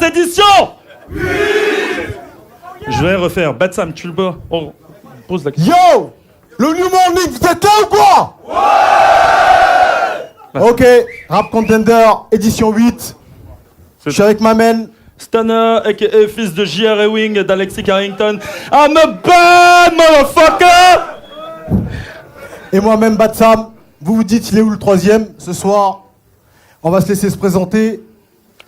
éditions. Oui. Je vais refaire. Batsam, tu le vois. On pose la question. Yo, le New Morning, vous êtes là ou quoi? Ouais. Ok, Rap Contender, édition 8. Je suis avec ma main. Stana, a.k.a. fils de J.R. Ewing et d'Alexis Carrington. I'm a bad motherfucker! Et moi-même, Batsam. Vous vous dites, il est où le troisième? Ce soir, on va se laisser se présenter.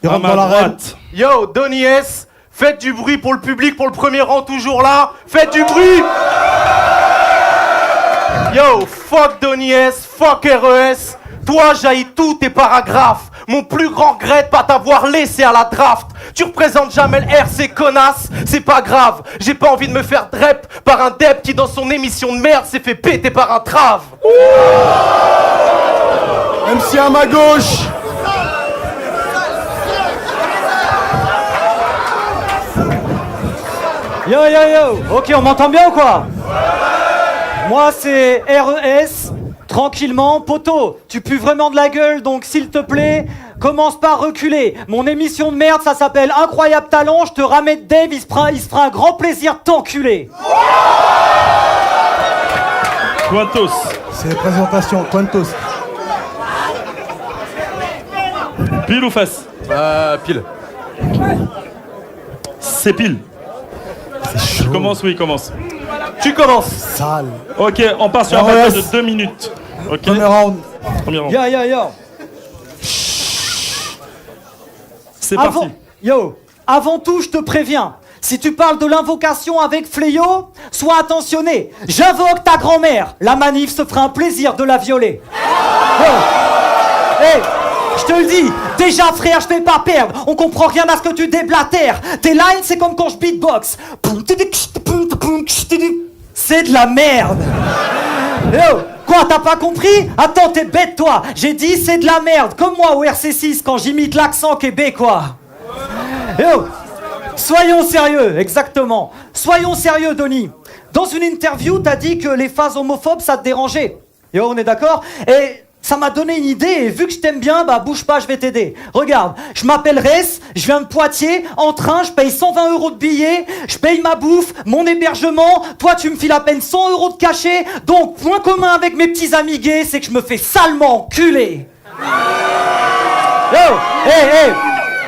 Il rentre dans l'arène. Yo, Donny S, faites du bruit pour le public, pour le premier rang, toujours là. Faites du bruit! Yo, fuck Donny S, fuck RES. Toi, j'haïs tous tes paragraphes. Mon plus grand regret de pas t'avoir laissé à la draft. Tu représentes jamais le RC, connasse. C'est pas grave, j'ai pas envie de me faire drep par un dep qui dans son émission de merde s'est fait péter par un trave. MC à ma gauche. Yo yo yo, ok, on m'entend bien ou quoi? Moi c'est RES, tranquillement, poteau, tu pues vraiment de la gueule, donc s'il te plaît, commence par reculer. Mon émission de merde, ça s'appelle Incroyable Talent, je te ramène Dave, il se fera un grand plaisir de t'enculer. Quantos. C'est les présentations, Quantos. Pile ou face? Pile. C'est pile. Je commence, oui, commence. Tu commences. Sale. Ok, on part sur un battle de 2 minutes. Ok. Premier round. Premier round. Yo yo yo. C'est parti. Yo, avant tout, je te préviens. Si tu parles de l'invocation avec Fléau, sois attentionné. J'invoque ta grand-mère. La manif se fera un plaisir de la violer. Yo. Hey, je te le dis, déjà frère, je vais pas perdre. On comprend rien à ce que tu déblatères. Tes lines, c'est comme quand je beatbox. C'est de la merde. Yo, quoi, t'as pas compris? Attends, t'es bête toi. J'ai dit c'est de la merde, comme moi au RC6 quand j'imite l'accent québécois. Yo, soyons sérieux, exactement. Soyons sérieux, Donny. Dans une interview, t'as dit que les phases homophobes, ça te dérangeait. Yo, on est d'accord? Et ça m'a donné une idée, et vu que je t'aime bien, bah bouge pas, je vais t'aider. Regarde, je m'appelle Res, je viens de Poitiers, en train, je paye 120 € de billets, je paye ma bouffe, mon hébergement, toi tu me files à peine 100 € de cachet, donc point commun avec mes petits amis gays, c'est que je me fais salement enculer. Yo, hey,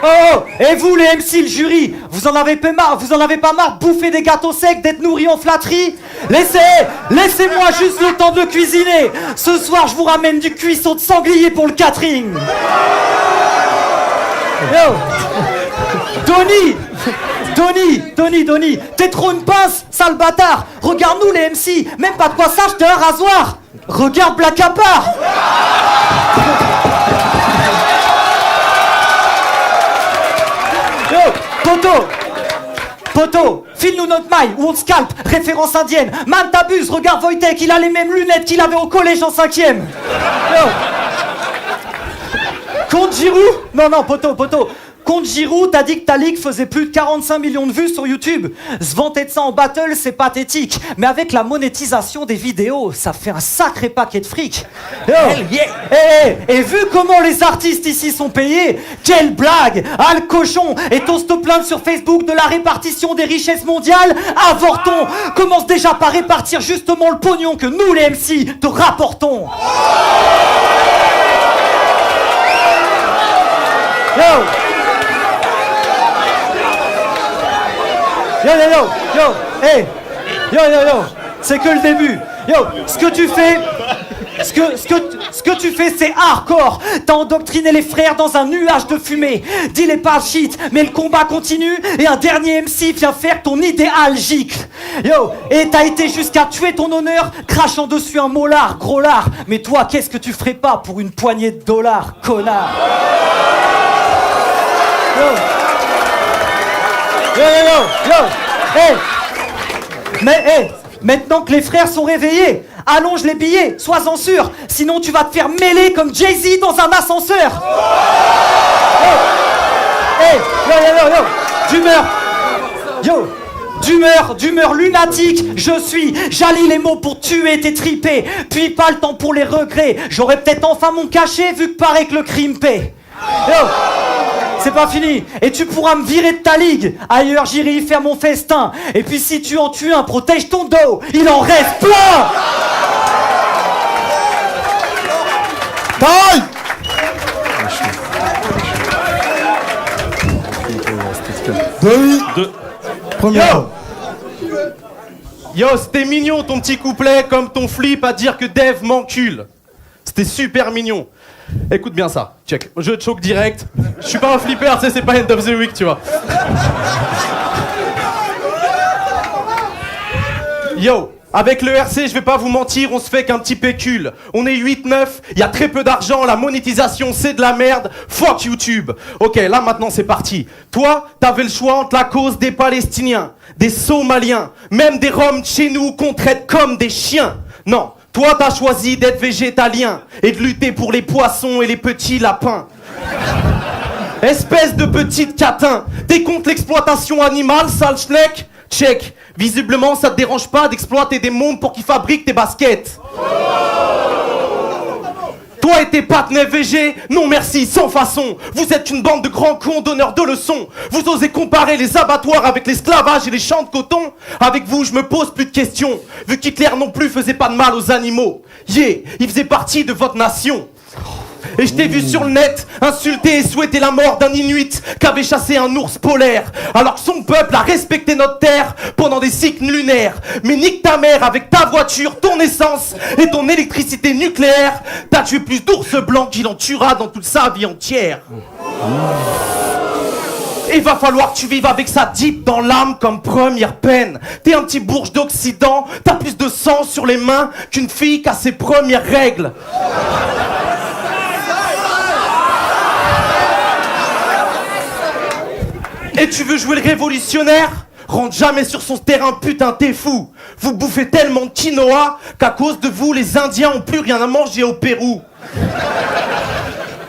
oh, et vous les MC, le jury, vous en avez pas marre de bouffer des gâteaux secs, d'être nourris en flatterie? Laissez-moi juste le temps de cuisiner. Ce soir, je vous ramène du cuisson de sanglier pour le catering. Yo, Donny, t'es trop une pince, sale bâtard. Regarde-nous les MC, même pas de quoi s'acheter un rasoir. Regarde Black Apart. Yo, Poto, file-nous notre maille ou on te scalpe, référence indienne. Man, t'abuses, regarde Wojtek, il a les mêmes lunettes qu'il avait au collège en 5ème. Yo. Compte Giroud? Non, Poto. Compte Giroud, t'as dit que ta ligue faisait plus de 45 millions de vues sur YouTube. Se vanter de ça en battle, c'est pathétique. Mais avec la monétisation des vidéos, ça fait un sacré paquet de fric. Yo. Et vu comment les artistes ici sont payés, quelle blague! Ah, le cochon! Et t'oses te plaindre sur Facebook de la répartition des richesses mondiales? Avortons! Commence déjà par répartir justement le pognon que nous, les MC, te rapportons. Yo! Yo, c'est que le début. Yo, ce que tu fais, c'est hardcore. T'as endoctriné les frères dans un nuage de fumée. Dis-les pas shit, mais le combat continue et un dernier MC vient faire ton idéal gicle. Yo, et t'as été jusqu'à tuer ton honneur, crachant dessus un molar, gros lard. Mais toi, qu'est-ce que tu ferais pas pour une poignée de dollars, connard? Hey. Mais maintenant que les frères sont réveillés, allonge les billets, sois-en sûr, sinon tu vas te faire mêler comme Jay-Z dans un ascenseur. D'humeur lunatique, j'allie les mots pour tuer tes tripés, puis pas le temps pour les regrets, j'aurais peut-être enfin mon cachet vu que paraît que le crime paie. c'est pas fini. Et tu pourras me virer de ta ligue. Ailleurs, j'irai y faire mon festin. Et puis si tu en tues un, protège ton dos. Il en reste plein. Taille. Denis. Premier round. Yo, c'était mignon ton petit couplet, comme ton flip à dire que Dave m'encule. C'était super mignon. Écoute bien ça, check. Je te choque direct. Je suis pas un flipper, tu sais, c'est pas End of the Week, tu vois. Yo, avec le RC, je vais pas vous mentir, on se fait qu'un petit pécule. On est 8-9, il y a très peu d'argent, la monétisation c'est de la merde. Fuck YouTube. Ok, là maintenant c'est parti. Toi, t'avais le choix entre la cause des Palestiniens, des Somaliens, même des Roms de chez nous qu'on traite comme des chiens. Non, toi t'as choisi d'être végétalien et de lutter pour les poissons et les petits lapins. Espèce de petite catin, t'es contre l'exploitation animale, sale schneck? Check. Visiblement, ça te dérange pas d'exploiter des mômes pour qu'ils fabriquent tes baskets. Toi et tes partenaires VG, non merci, sans façon. Vous êtes une bande de grands cons donneurs de leçons. Vous osez comparer les abattoirs avec l'esclavage et les champs de coton. Avec vous, je me pose plus de questions. Vu qu'Hitler non plus faisait pas de mal aux animaux. Yeah, il faisait partie de votre nation. Et je t'ai vu sur le net insulter et souhaiter la mort d'un Inuit qu'avait chassé un ours polaire, alors que son peuple a respecté notre terre pendant des cycles lunaires. Mais nique ta mère avec ta voiture, ton essence et ton électricité nucléaire. T'as tué plus d'ours blancs qu'il en tuera dans toute sa vie entière. Et va falloir que tu vives avec ça deep dans l'âme comme première peine. T'es un petit bourge d'Occident, t'as plus de sang sur les mains qu'une fille qui a ses premières règles. Et tu veux jouer le révolutionnaire? Rentre jamais sur son terrain, putain, t'es fou. Vous bouffez tellement de quinoa qu'à cause de vous, les Indiens ont plus rien à manger au Pérou.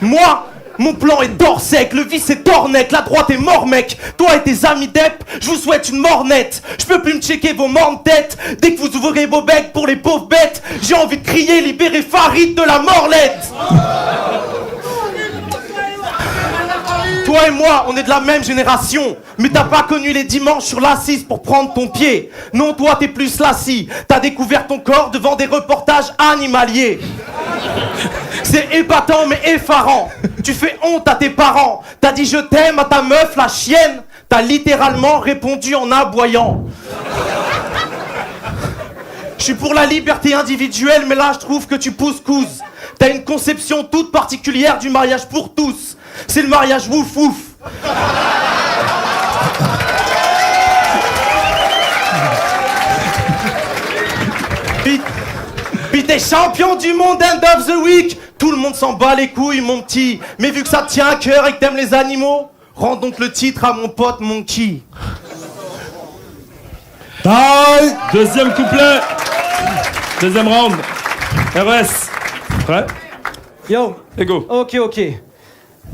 Moi, mon plan est d'or sec, le vice est d'ornec, la droite est mort mec. Toi et tes amis d'EP, je vous souhaite une mort nette. Je peux plus me checker vos mornes têtes. Dès que vous ouvrez vos becs pour les pauvres bêtes, j'ai envie de crier libérez Farid de la morlette. Toi et moi, on est de la même génération. Mais t'as pas connu les dimanches sur l'A6 pour prendre ton pied. Non, toi t'es plus lassie. T'as découvert ton corps devant des reportages animaliers. C'est épatant mais effarant. Tu fais honte à tes parents. T'as dit je t'aime à ta meuf, la chienne. T'as littéralement répondu en aboyant. Je suis pour la liberté individuelle, mais là je trouve que tu pousses-couses. T'as une conception toute particulière du mariage pour tous. C'est le mariage wouf wouf. Puis t'es champion du monde End of the Week. Tout le monde s'en bat les couilles mon petit. Mais vu que ça te tient à cœur et que t'aimes les animaux, rends donc le titre à mon pote Monkey. Taille. Deuxième couplet. Deuxième round. RS. Prêt? Yo. Et go. Ok.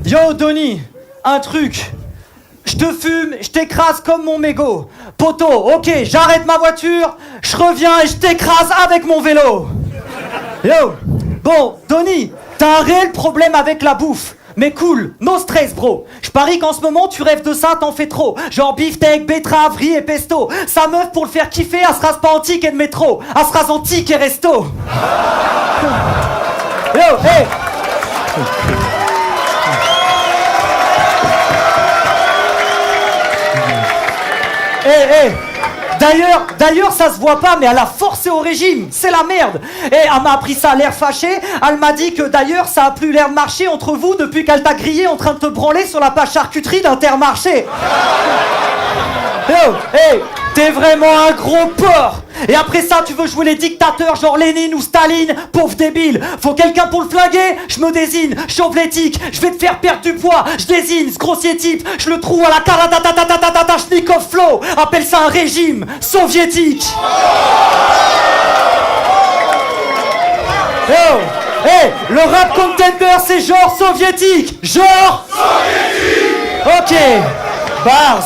Yo, Donny, un truc. Je te fume, je t'écrase comme mon mégot. Poto, ok, j'arrête ma voiture, je reviens et je t'écrase avec mon vélo. Yo, bon, Donny, t'as un réel problème avec la bouffe. Mais cool, no stress bro. Je parie qu'en ce moment tu rêves de ça, t'en fais trop. Genre beefsteak, betterave, riz et pesto. Sa meuf pour le faire kiffer, elle se rase pas en ticket de métro. Elle se rase en ticket resto. Yo, hey. Hey. D'ailleurs, ça se voit pas, mais elle a forcé au régime. C'est la merde. Et elle m'a appris ça à l'air fâché. Elle m'a dit que d'ailleurs, ça a plus l'air de marcher entre vous depuis qu'elle t'a grillé en train de te branler sur la page charcuterie d'Intermarché. Yo, hey, t'es vraiment un gros porc. Et après ça, tu veux jouer les dictateurs genre Lénine ou Staline, pauvre débile. Faut quelqu'un pour le flinguer? Je me désigne, chauve l'éthique. Je vais te faire perdre du poids. Je désigne ce grossier type. Je le trouve à la Kalashnikov flow. Appelle ça un régime soviétique. Oh, hey, le rap contender c'est genre soviétique. Genre soviétique. Ok, Bars,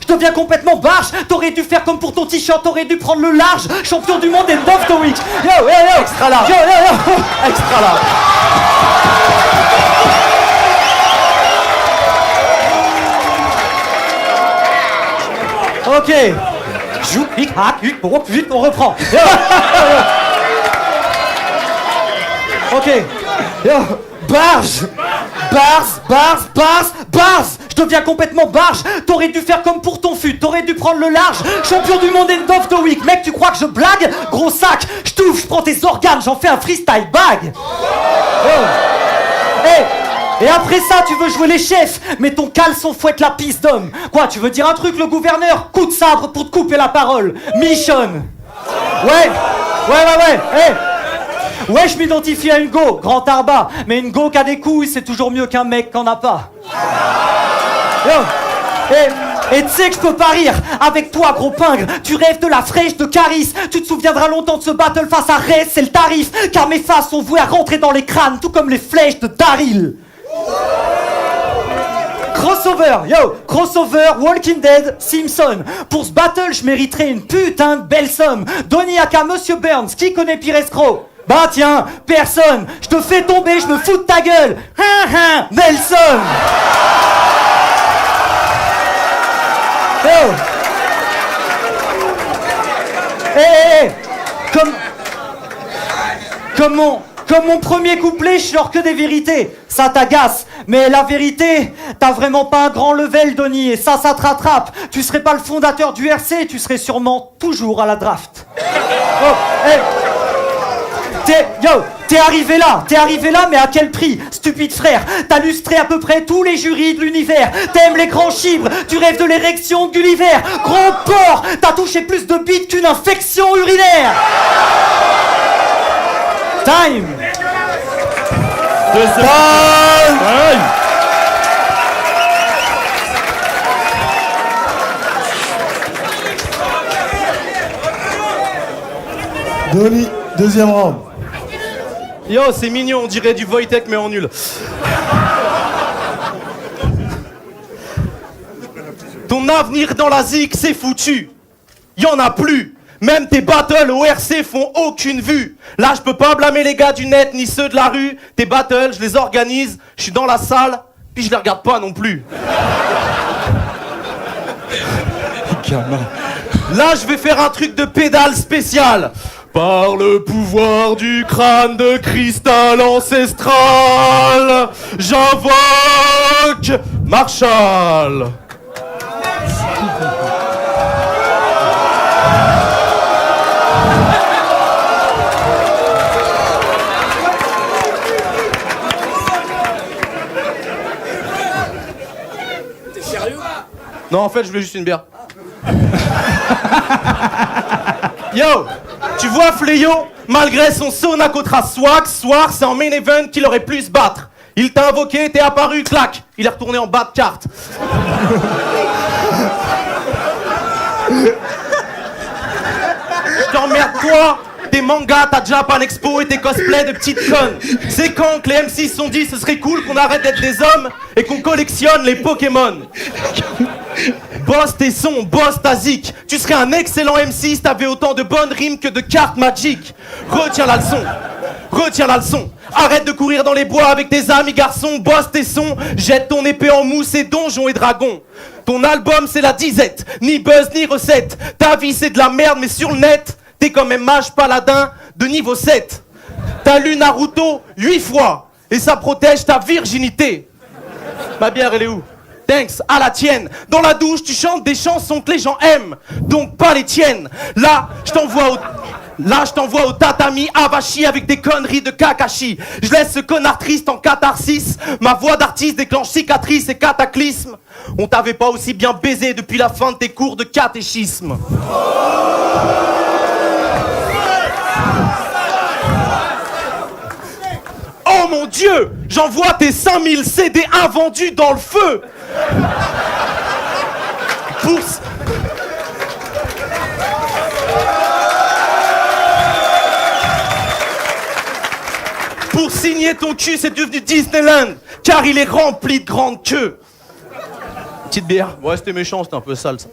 je deviens complètement barge. T'aurais dû faire comme pour ton t-shirt, t'aurais dû prendre le large. Champion du monde End of the Week. Yo, extra large. Yo. Extra large. Ok. Joue, hic, hack, huc, vite, on reprend. Ok. Barge. Je deviens complètement barge. T'aurais dû faire comme pour ton fut. T'aurais dû prendre le large. Champion du monde end of the week. Mec, tu crois que je blague? Gros sac. Je touffe, je prends tes organes. J'en fais un freestyle bag. Et après ça, tu veux jouer les chefs, mais ton caleçon fouette la pisse d'homme. Quoi, tu veux dire un truc, le gouverneur? Coup de sabre pour te couper la parole. Mission. Ouais. Ouais, je m'identifie à une go, grand arbat. Mais une go qui a des couilles, c'est toujours mieux qu'un mec qui en a pas. Et tu sais que je peux pas rire avec toi, gros pingre. Tu rêves de la fraîche de Caris. Tu te souviendras longtemps de ce battle face à Rez, c'est le tarif. Car mes faces sont vouées à rentrer dans les crânes, tout comme les flèches de Daryl. Crossover, Walking Dead, Simpson. Pour ce battle, je mériterais une putain de belle somme. Donnie Aka, Monsieur Burns, qui connaît pire escroc? Bah tiens, personne. Je te fais tomber, je me fous de ta gueule. Nelson. Comme mon premier couplet, je sors que des vérités. Ça t'agace, mais la vérité, t'as vraiment pas un grand level, Donnie, et ça te rattrape. Tu serais pas le fondateur du RC, tu serais sûrement toujours à la draft. T'es arrivé là, mais à quel prix? Stupide frère, t'as lustré à peu près tous les jurys de l'univers. T'aimes les grands chibres, tu rêves de l'érection de Gulliver. Gros porc, t'as touché plus de bites qu'une infection urinaire. Time. Donnie, deuxième round. Yo, c'est mignon, on dirait du Wojtek mais en nul. Ton avenir dans la zik, c'est foutu. Y'en a plus. Même tes battles au RC font aucune vue. Là, je peux pas blâmer les gars du net ni ceux de la rue. Tes battles, je les organise, je suis dans la salle, puis je les regarde pas non plus. Là, je vais faire un truc de pédale spécial. Par le pouvoir du crâne de cristal ancestral, j'invoque Marshall. T'es sérieux? Non, en fait, je voulais juste une bière. Yo, tu vois Fléau, malgré son Sonacotra swag, soir, c'est en main event qu'il aurait pu se battre. Il t'a invoqué, t'es apparu, clac. Il est retourné en bas de carte. Je t'emmerde toi, tes mangas, ta Japan Expo et tes cosplays de petites connes. C'est quand que les M6 se sont dit ce serait cool qu'on arrête d'être des hommes et qu'on collectionne les Pokémon. Boss tes sons, boss ta zik. Tu serais un excellent MC si t'avais autant de bonnes rimes que de cartes Magic. Retiens la leçon. Arrête de courir dans les bois avec tes amis garçons. Boss tes sons, jette ton épée en mousse et donjons et dragons. Ton album c'est la disette, ni buzz ni recette. Ta vie c'est de la merde mais sur le net, t'es quand même mage paladin de niveau 7. T'as lu Naruto 8 fois et ça protège ta virginité. Ma bière elle est où? Thanks, à la tienne. Dans la douche, tu chantes des chansons que les gens aiment, donc pas les tiennes. Là, je t'envoie au tatami Avashi avec des conneries de Kakashi. Je laisse ce connard triste en catharsis. Ma voix d'artiste déclenche cicatrices et cataclysmes. On t'avait pas aussi bien baisé depuis la fin de tes cours de catéchisme. Oh mon Dieu, j'envoie tes 5000 CD invendus dans le feu. Pour signer ton cul, c'est devenu Disneyland, car il est rempli de grandes queues. Petite bière. Ouais, c'était méchant, c'était un peu sale ça.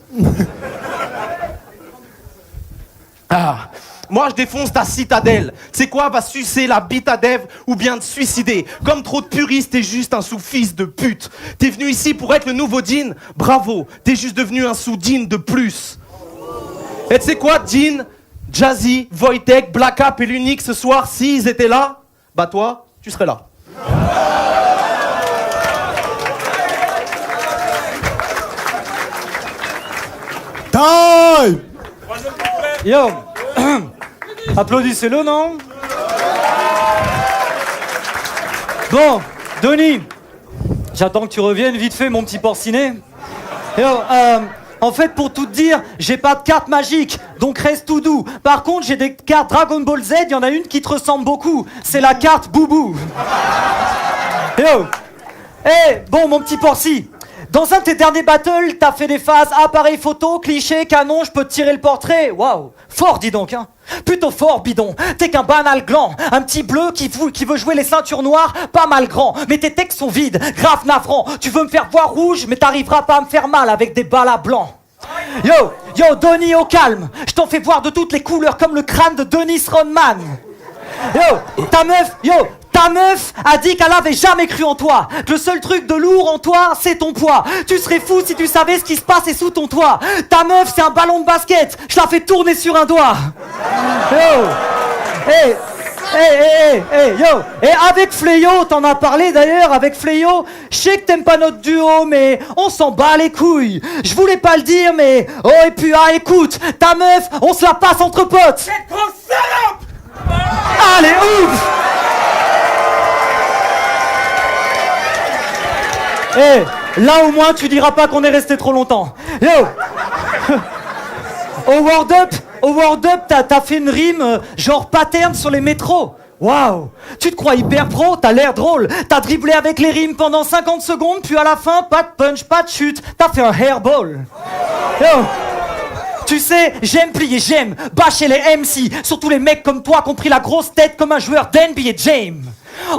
Ah. Moi je défonce ta citadelle. C'est quoi, va sucer la bite à Dev ou bien te suicider? Comme trop de puristes, t'es juste un sous-fils de pute. T'es venu ici pour être le nouveau Dean? Bravo, t'es juste devenu un sous-Dean de plus. Et tu sais quoi, Dean, Jazzy, Wojtek, Black Cap et l'Unique ce soir, s'ils étaient là, bah toi, tu serais là. Time! Yo, applaudissez-le, non? Bon, Donny, j'attends que tu reviennes vite fait, mon petit porcinet. Yo, en fait, pour tout te dire, j'ai pas de carte magique, donc reste tout doux. Par contre, j'ai des cartes Dragon Ball Z, il y en a une qui te ressemble beaucoup. C'est la carte Boubou. Yo, bon, mon petit porci. Dans un de tes derniers battles, t'as fait des phases appareil photo, cliché, canon, je peux te tirer le portrait. Waouh, fort dis donc, hein. Plutôt fort, bidon. T'es qu'un banal gland, un petit bleu qui veut jouer les ceintures noires, pas mal grand. Mais tes textes sont vides, grave navrant. Tu veux me faire voir rouge, mais t'arriveras pas à me faire mal avec des balles à blanc. Yo, Donny, au calme. Je t'en fais voir de toutes les couleurs comme le crâne de Dennis Rodman. Ta meuf a dit qu'elle avait jamais cru en toi. Que le seul truc de lourd en toi, c'est ton poids. Tu serais fou si tu savais ce qui se passait sous ton toit. Ta meuf, c'est un ballon de basket. Je la fais tourner sur un doigt. Yo. Et avec Fléau, t'en as parlé d'ailleurs, avec Fléau, je sais que t'aimes pas notre duo, mais on s'en bat les couilles. Je voulais pas le dire, mais oh et puis écoute, ta meuf, on se la passe entre potes. Cette grosse salope! Allez, ouf! Là au moins tu diras pas qu'on est resté trop longtemps. Yo! Au World Up, t'as fait une rime genre pattern sur les métros. Waouh! Tu te crois hyper pro, t'as l'air drôle. T'as dribblé avec les rimes pendant 50 secondes, puis à la fin, pas de punch, pas de chute. T'as fait un hairball. Yo! Tu sais, j'aime plier, j'aime bâcher les MC. Surtout les mecs comme toi qui ont pris la grosse tête comme un joueur d'NBA Jam.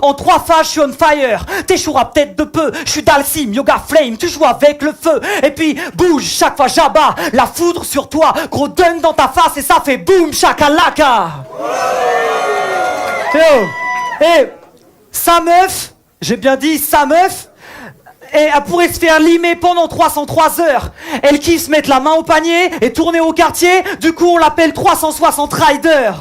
En 3 phases, je suis on fire. T'échoueras peut-être de peu. Je suis Dalsim, Yoga Flame. Tu joues avec le feu. Et puis, bouge chaque fois j'abats la foudre sur toi. Gros dunk dans ta face et ça fait boum, chakalaka. Yo, sa meuf, j'ai bien dit sa meuf, et elle pourrait se faire limer pendant 303 heures. Elle kiffe se mettre la main au panier et tourner au quartier. Du coup, on l'appelle 360 Rider.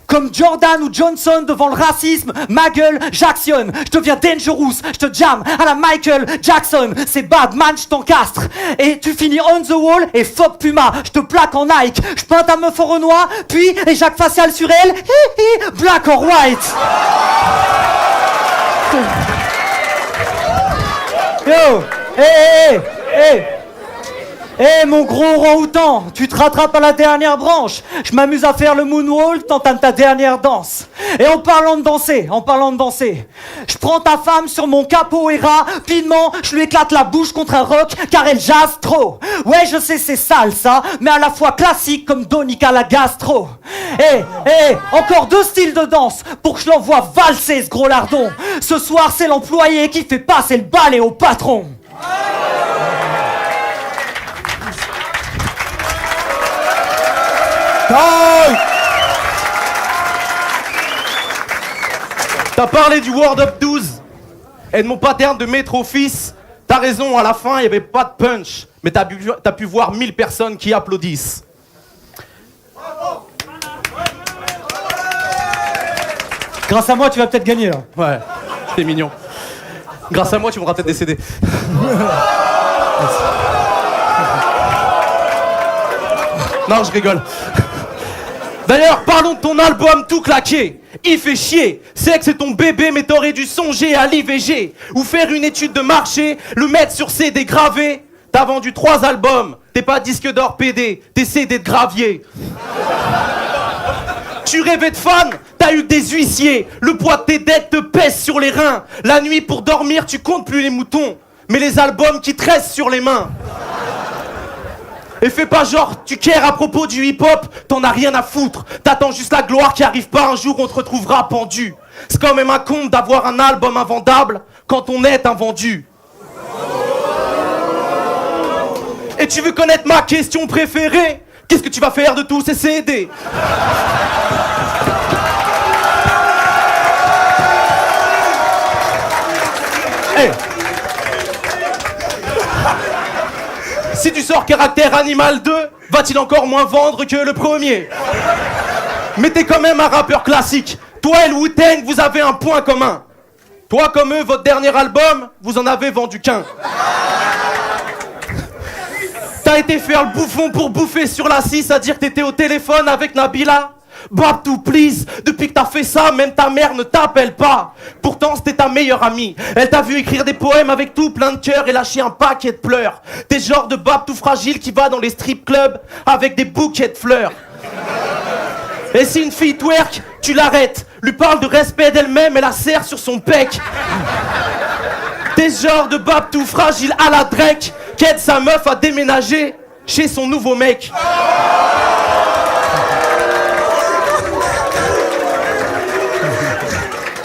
Comme Jordan ou Johnson devant le racisme, ma gueule, j'actionne. Je deviens dangerous, je te jam à la Michael Jackson. C'est bad man, je t'encastre. Et tu finis on the wall et fuck Puma. Je te plaque en Nike. Je peins ta meuf en Renoir, puis les Jacques facial sur elle, black or white. Yo, mon gros orang-outan, tu te rattrapes à la dernière branche. Je m'amuse à faire le moonwalk, t'entames ta dernière danse. Et en parlant de danser, je prends ta femme sur mon capoeira, rapidement, je lui éclate la bouche contre un roc, car elle jase trop. Ouais, je sais, c'est sale ça, mais à la fois classique comme Donica la gastro. Encore 2 styles de danse pour que je l'envoie valser ce gros lardon. Ce soir, c'est l'employé qui fait passer le balai au patron. T'as parlé du World Up 12 et de mon pattern de métro fils. T'as raison, à la fin, il n'y avait pas de punch. Mais t'as pu voir 1000 personnes qui applaudissent. Grâce à moi, tu vas peut-être gagner là. Ouais, c'est mignon. Grâce à moi, tu m'auras peut-être décédé. Non, je rigole. D'ailleurs, parlons de ton album tout claqué. Il fait chier. C'est que c'est ton bébé, mais t'aurais dû songer à l'IVG. Ou faire une étude de marché, le mettre sur CD gravé. T'as vendu 3 albums. T'es pas disque d'or PD, t'es CD de gravier. Tu rêvais de fans, t'as eu que des huissiers. Le poids de tes dettes te pèse sur les reins. La nuit pour dormir, tu comptes plus les moutons, mais les albums qui te restent sur les mains. Et fais pas genre, tu cares à propos du hip-hop, t'en as rien à foutre. T'attends juste la gloire qui arrive pas un jour, on te retrouvera pendu. C'est quand même un conte d'avoir un album invendable quand on est invendu. Et tu veux connaître ma question préférée? Qu'est-ce que tu vas faire de tous ces CD? Hey. Si tu sors Caractère Animal 2, va-t-il encore moins vendre que le premier? Mais t'es quand même un rappeur classique. Toi et le Wu-Tang, vous avez un point commun. Toi comme eux, votre dernier album, vous en avez vendu qu'un. T'as été faire le bouffon pour bouffer sur la 6 à dire que t'étais au téléphone avec Nabila. Babtou, please, depuis que t'as fait ça, même ta mère ne t'appelle pas. Pourtant, c'était ta meilleure amie. Elle t'a vu écrire des poèmes avec tout plein de cœur et lâcher un paquet de pleurs. T'es le genre de Babtou fragile qui va dans les strip clubs avec des bouquets de fleurs. Et si une fille twerk, tu l'arrêtes. Lui parle de respect d'elle-même et la serre sur son pec. T'es le genre de Babtou fragile à la Drake qui aide sa meuf à déménager chez son nouveau mec.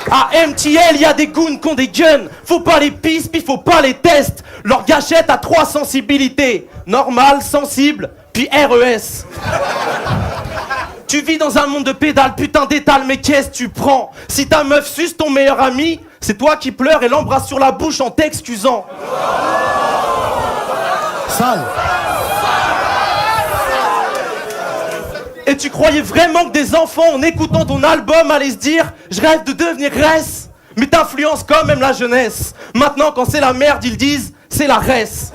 À MTL, y a des goons qui ont des guns. Faut pas les pistes, puis faut pas les tests. Leur gâchette a 3 sensibilités. Normal, sensible, puis RES. Tu vis dans un monde de pédales, putain d'étal, mais qu'est-ce que tu prends? Si ta meuf suce ton meilleur ami, c'est toi qui pleures et l'embrasse sur la bouche en t'excusant. Sale. Et tu croyais vraiment que des enfants, en écoutant ton album, allaient se dire « Je rêve de devenir Grèce ». Mais t'influences quand même la jeunesse. Maintenant, quand c'est la merde, ils disent « C'est la res ».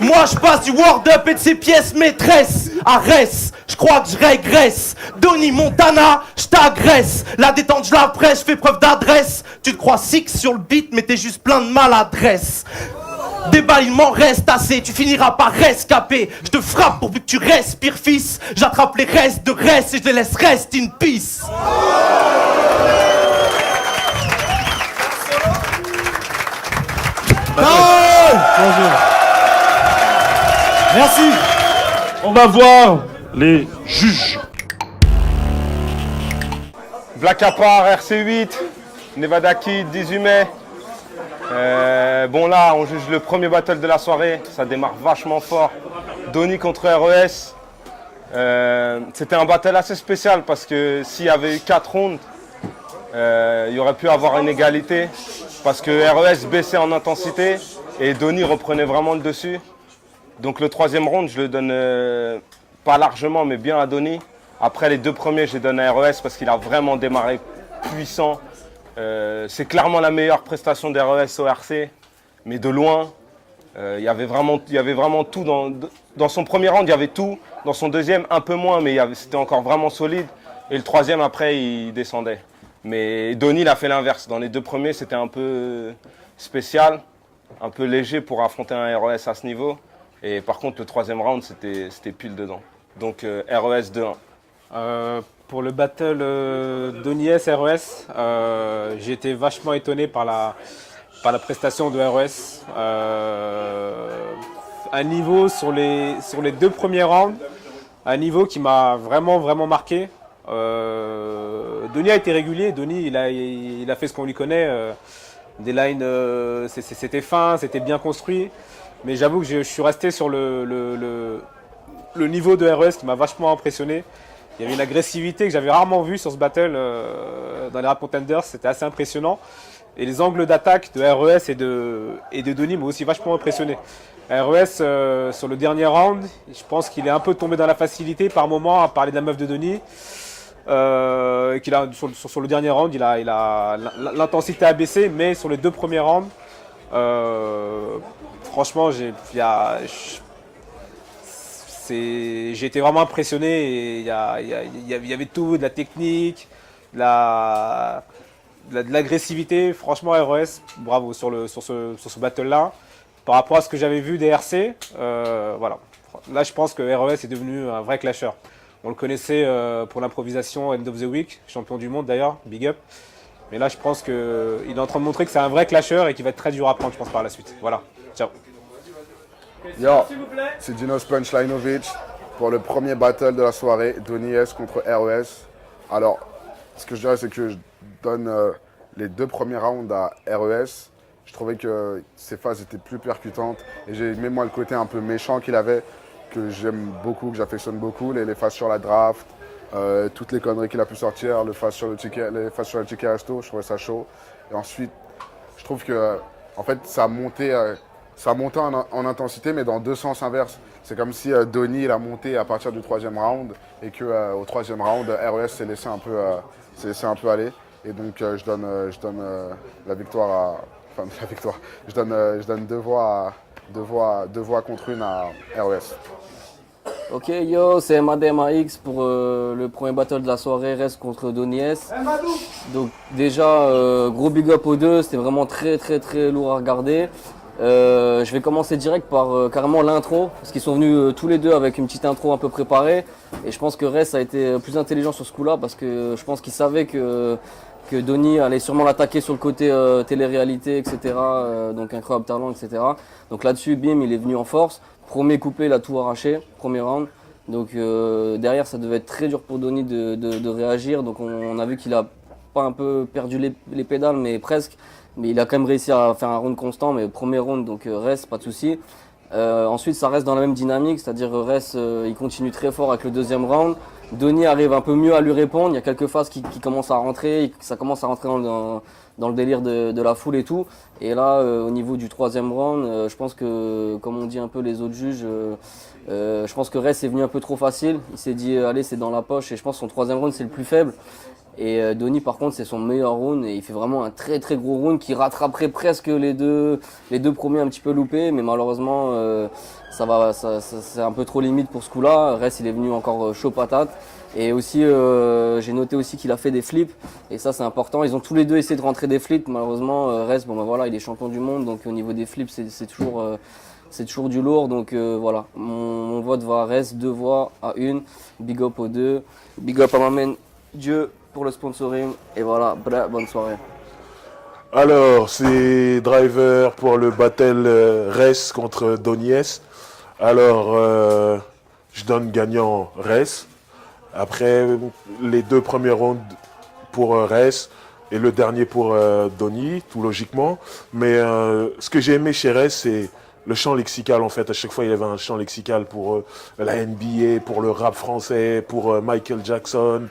Moi, je passe du Word Up et de ses pièces maîtresses à Res. Je crois que je régresse. Donny Montana, je t'agresse. La détente, je la presse, je fais preuve d'adresse. Tu te crois six sur le beat, mais t'es juste plein de maladresse. Des balles, il m'en reste assez, tu finiras par rescaper. Je te frappe pourvu que tu respires, fils. J'attrape les restes de reste et je les laisse rest in peace. Bonjour. Merci. On va voir les juges. Black Apart, RC8, Nevada Kid, 18 mai. Bon là, on juge le premier battle de la soirée, ça démarre vachement fort. Donny contre RES. C'était un battle assez spécial parce que s'il y avait eu 4 rounds, il y aurait pu avoir une égalité. Parce que RES baissait en intensité et Donny reprenait vraiment le dessus. Donc le troisième round, je le donne pas largement, mais bien à Donny. Après les 2 premiers, je les donne à RES parce qu'il a vraiment démarré puissant. C'est clairement la meilleure prestation d'RES au RC, mais de loin. Il y avait vraiment tout. Dans son premier round, il y avait tout. Dans son deuxième, un peu moins, mais c'était encore vraiment solide. Et le troisième, après, il descendait. Mais Donny, il a fait l'inverse. Dans les 2 premiers, c'était un peu spécial, un peu léger pour affronter un RES à ce niveau. Et par contre, le troisième round, c'était pile dedans. Donc RES 2-1. Pour le battle Donny S RES, j'ai été vachement étonné par la prestation de RES. Un niveau sur les 2 premiers rounds, un niveau qui m'a vraiment marqué. Donny a été régulier, Donny il a fait ce qu'on lui connaît. Des lines, c'était fin, c'était bien construit. Mais j'avoue que je suis resté sur le niveau de RES qui m'a vachement impressionné. Il y avait une agressivité que j'avais rarement vue sur ce battle dans les Rap Contenders, c'était assez impressionnant. Et les angles d'attaque de RES et de Donny m'ont aussi vachement impressionné. RES, sur le dernier round, je pense qu'il est un peu tombé dans la facilité par moment à parler de la meuf de Donny. Sur le dernier round, l'intensité a baissé, mais sur les 2 premiers rounds, franchement, j'ai été vraiment impressionné. Et il y avait tout, de la technique, de l'agressivité. Franchement, RES, bravo sur ce battle-là. Par rapport à ce que j'avais vu des RC, voilà. Là, je pense que RES est devenu un vrai clasher. On le connaissait pour l'improvisation End of the Week, champion du monde d'ailleurs, big up. Mais là, je pense qu'il est en train de montrer que c'est un vrai clasher et qu'il va être très dur à prendre, je pense, par la suite. Voilà, ciao. Yo, c'est Dinos Punchlinovic pour le premier battle de la soirée, Donny S contre RES. Alors, ce que je dirais, c'est que je donne les 2 premiers rounds à RES, je trouvais que ses phases étaient plus percutantes. Et j'ai aimé, moi, le côté un peu méchant qu'il avait, que j'aime beaucoup, que j'affectionne beaucoup. Les phases sur la draft, toutes les conneries qu'il a pu sortir, les phases sur le ticket resto, je trouvais ça chaud. Et ensuite, je trouve que en fait, ça a monté en intensité, mais dans 2 sens inverses. C'est comme si Donny il a monté à partir du 3e round et qu'au 3e round, RES s'est laissé un peu aller. Et donc, je donne la victoire à... Enfin, la victoire. Je donne 2 voix contre 1 à RES. Ok, yo, c'est MADMAX pour le premier battle de la soirée, RES contre Donny S. Donc déjà, gros big up aux deux, c'était vraiment très lourd à regarder. Je vais commencer direct par carrément l'intro, parce qu'ils sont venus tous les deux avec une petite intro un peu préparée. Et je pense que RES a été plus intelligent sur ce coup-là, parce que je pense qu'il savait que Donny allait sûrement l'attaquer sur le côté télé-réalité, etc. Donc incroyable talent, etc. Donc là-dessus, bim, il est venu en force. Premier couplet, il a tout arraché, premier round. Donc derrière, ça devait être très dur pour Donny de réagir. Donc on a vu qu'il a pas un peu perdu les pédales, mais presque. Mais il a quand même réussi à faire un round constant, mais premier round, donc reste, pas de souci. Ensuite, ça reste dans la même dynamique, c'est-à-dire reste, il continue très fort avec le 2e round. Donny arrive un peu mieux à lui répondre, il y a quelques phases qui commencent à rentrer, ça commence à rentrer dans le délire de la foule et tout. Et là, au niveau du 3e round, je pense que, comme on dit un peu les autres juges, je pense que Rest est venu un peu trop facile. Il s'est dit, allez, c'est dans la poche, et je pense que son 3e round, c'est le plus faible. Et Donny, par contre, c'est son meilleur round, et il fait vraiment un très gros round qui rattraperait presque les deux premiers un petit peu loupés, mais malheureusement, c'est un peu trop limite pour ce coup-là. Rest, il est venu encore chaud patate. Et aussi, j'ai noté aussi qu'il a fait des flips, et ça c'est important. Ils ont tous les deux essayé de rentrer des flips. Malheureusement, Rest, bon ben voilà, il est champion du monde, donc au niveau des flips, c'est toujours du lourd. Donc voilà, mon vote va à Rest, 2 voix à 1. Big up aux deux. Big up à ma main Dieu pour le sponsoring. Et voilà, bonne soirée. Alors, c'est Driver pour le battle Rest contre Donny S. Alors, je donne gagnant Rest. Après, les 2 premiers rounds pour Rest et le dernier pour Donny, tout logiquement. Mais ce que j'ai aimé chez Rest, c'est le champ lexical en fait. À chaque fois, il avait un champ lexical pour la NBA, pour le rap français, pour Michael Jackson.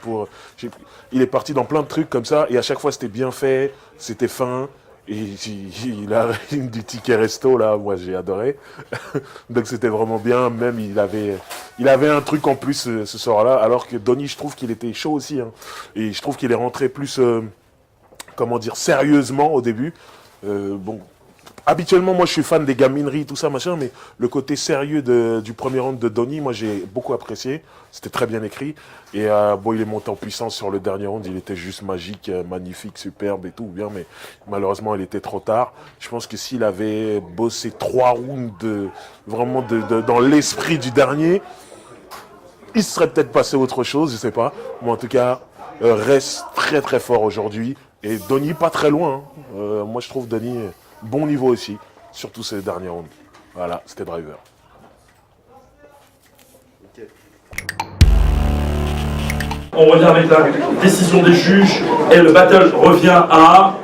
Il est parti dans plein de trucs comme ça et à chaque fois, c'était bien fait, c'était fin. Et il a du ticket resto là, moi j'ai adoré. Donc c'était vraiment bien. Même il avait un truc en plus ce soir-là. Alors que Donny, je trouve qu'il était chaud aussi. Hein. Et je trouve qu'il est rentré plus, sérieusement au début. Habituellement, moi je suis fan des gamineries, tout ça, machin, mais le côté sérieux du premier round de Donny, moi j'ai beaucoup apprécié. C'était très bien écrit. Et il est monté en puissance sur le dernier round, il était juste magique, magnifique, superbe et tout, bien, mais malheureusement il était trop tard. Je pense que s'il avait bossé 3 rounds vraiment dans l'esprit du dernier, il serait peut-être passé à autre chose, je sais pas. Mais en tout cas, Reste très fort aujourd'hui. Et Donny pas très loin. Hein. Moi je trouve Donny bon niveau aussi, surtout ces derniers rounds. Voilà, c'était Driver. Okay. On revient avec la décision des juges et le battle revient à...